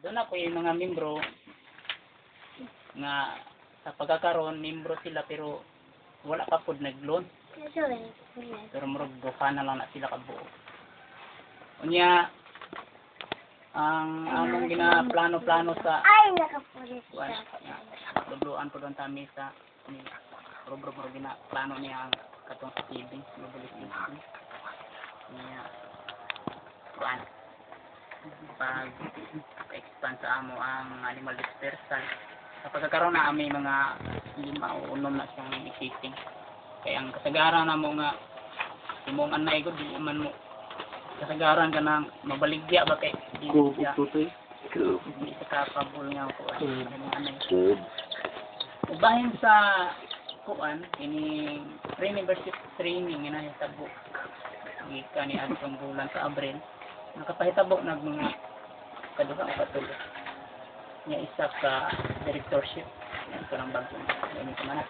doon ako yung mga membro nga sa pagkakaroon membro sila pero wala pa pud nag-loan. Pero murag duha na lang na sila kabuo. Unya ang among ginaplano-plano sa dubluan po doon tami sa bro ginaplano niya ang katong savings global savings niya kuan pag-expand sa amo ang animal dispersal sa pagkakaroon na may mga 5 o 6 na siyang existing kaya ang kasagaran na mo nga imong anay ko di man mo kasagaran ka ng mabaligya ba kay di sa kapabol nga ko anay bahin sa kuan ini pre-university training nga nahitabo gikan ni adtong bulan sa Abril nakapahitabo nag mga kaduha o katulo niya isa ka directorship ito ng bagong ini ko man